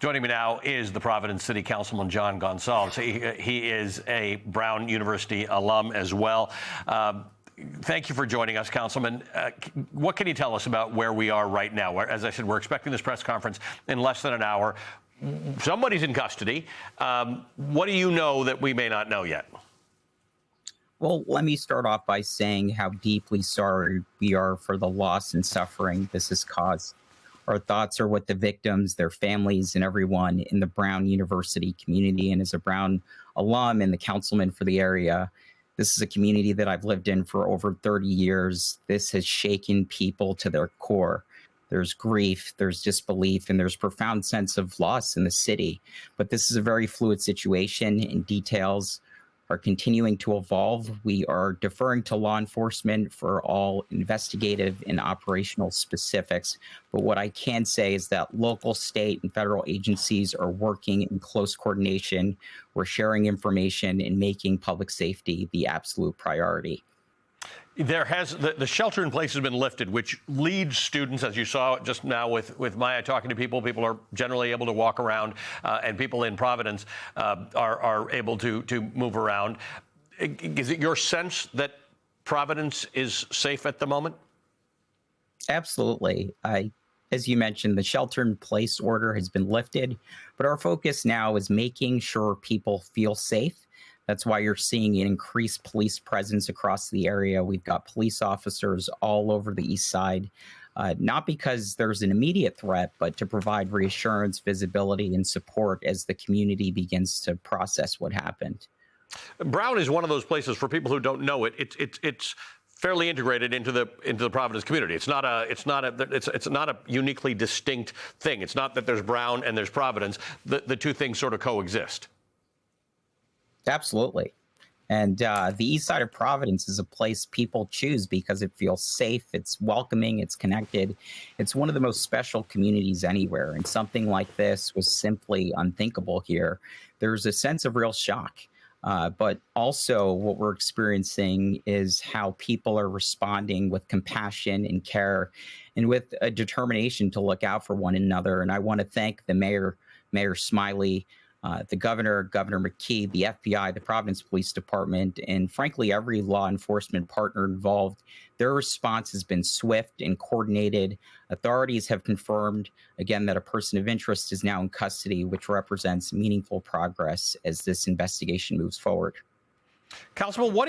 Joining me now is the Providence City Councilman John Goncalves. He is a Brown University alum as well. Thank you for joining us, Councilman. What can you tell us about where we are right now? As I said, we're expecting this press conference in less than an hour. Somebody's in custody. What do you know that we may not know yet? Well, let me start off by saying how deeply sorry we are for the loss and suffering this has caused. Our thoughts are with the victims, their families, and everyone in the Brown University community. And as a Brown alum and the councilman for the area, this is a community that I've lived in for over 30 years. This has shaken people to their core. There's grief, there's disbelief, and there's profound sense of loss in the city. But this is a very fluid situation, and details are continuing to evolve. We are deferring to law enforcement for all investigative and operational specifics. But what I can say is that local, state, and federal agencies are working in close coordination. We're sharing information and making public safety the absolute priority. The shelter in place has been lifted, which leads students, as you saw just now with Maya talking to people. People are generally able to walk around, and people in Providence are able to move around. Is it your sense that Providence is safe at the moment? Absolutely. As you mentioned, the shelter in place order has been lifted, but our focus now is making sure people feel safe. That's why you're seeing an increased police presence across the area. We've got police officers all over the east side, not because there's an immediate threat, but to provide reassurance, visibility, and support as the community begins to process what happened. Brown is one of those places, for people who don't know it, it's fairly integrated into the Providence community. It's not a uniquely distinct thing. It's not that there's Brown and there's Providence. The two things sort of coexist. Absolutely. And the east side of Providence is a place people choose because it feels safe, it's welcoming, it's connected. It's one of the most special communities anywhere. And something like this was simply unthinkable here. There's a sense of real shock. But also what we're experiencing is how people are responding with compassion and care and with a determination to look out for one another. And I want to thank the Mayor Smiley, the Governor McKee, the FBI, the Providence Police Department, and frankly, every law enforcement partner involved. Their response has been swift and coordinated. Authorities have confirmed, again, that a person of interest is now in custody, which represents meaningful progress as this investigation moves forward. Councilman, what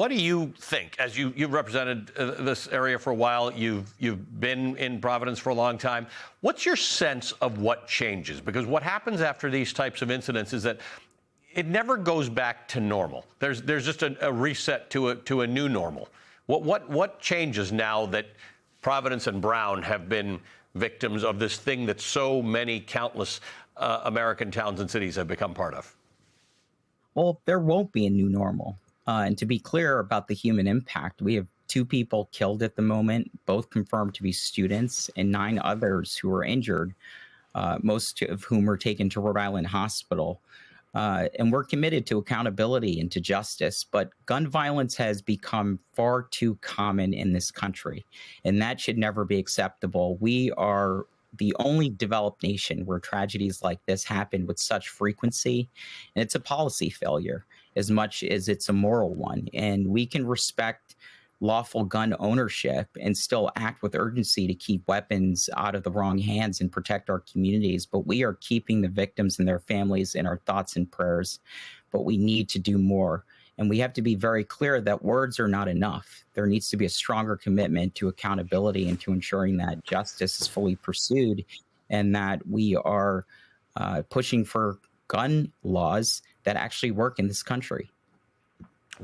do you think? As you've represented this area for a while, you've been in Providence for a long time. What's your sense of what changes? Because what happens after these types of incidents is that it never goes back to normal. There's just a reset to a new normal. What changes now that Providence and Brown have been victims of this thing that so many countless American towns and cities have become part of? Well, there won't be a new normal. And to be clear about the human impact, we have 2 people killed at the moment, both confirmed to be students, and 9 others who are injured, most of whom are taken to Rhode Island Hospital. And we're committed to accountability and to justice, but gun violence has become far too common in this country, and that should never be acceptable. We are the only developed nation where tragedies like this happen with such frequency, and it's a policy failure as much as it's a moral one. And we can respect lawful gun ownership and still act with urgency to keep weapons out of the wrong hands and protect our communities. But we are keeping the victims and their families in our thoughts and prayers. But we need to do more. And we have to be very clear that words are not enough. There needs to be a stronger commitment to accountability and to ensuring that justice is fully pursued and that we are pushing for gun laws that actually work in this country.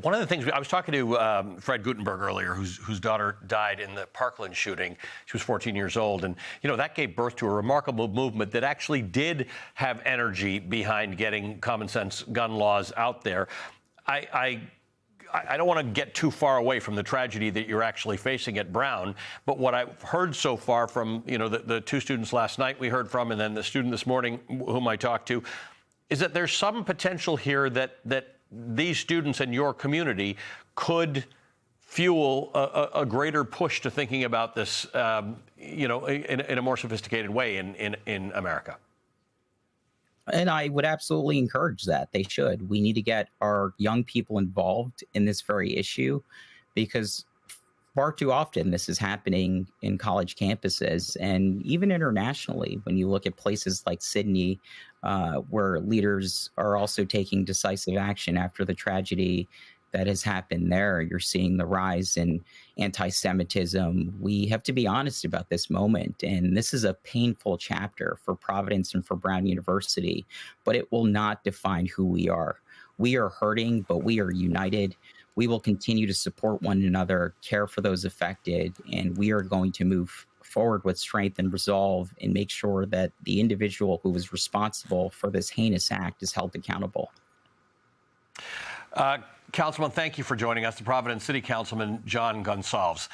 One of the things, I was talking to Fred Gutenberg earlier, whose daughter died in the Parkland shooting. She was 14 years old. And, you know, that gave birth to a remarkable movement that actually did have energy behind getting common sense gun laws out there. I don't want to get too far away from the tragedy that you're actually facing at Brown, but what I've heard so far from, you know, the 2 students last night we heard from, and then the student this morning whom I talked to, is that there's some potential here that these students in your community could fuel a greater push to thinking about this, you know, in a more sophisticated way in America. And I would absolutely encourage that. They should. We need to get our young people involved in this very issue because far too often this is happening in college campuses and even internationally. When you look at places like Sydney, where leaders are also taking decisive action after the tragedy that has happened there, you're seeing the rise in anti-Semitism. We have to be honest about this moment, and this is a painful chapter for Providence and for Brown University, but it will not define who we are. We are hurting, but we are united. We will continue to support one another, care for those affected, and we are going to move forward with strength and resolve and make sure that the individual who was responsible for this heinous act is held accountable. Councilman, thank you for joining us, the Providence City Councilman John Goncalves.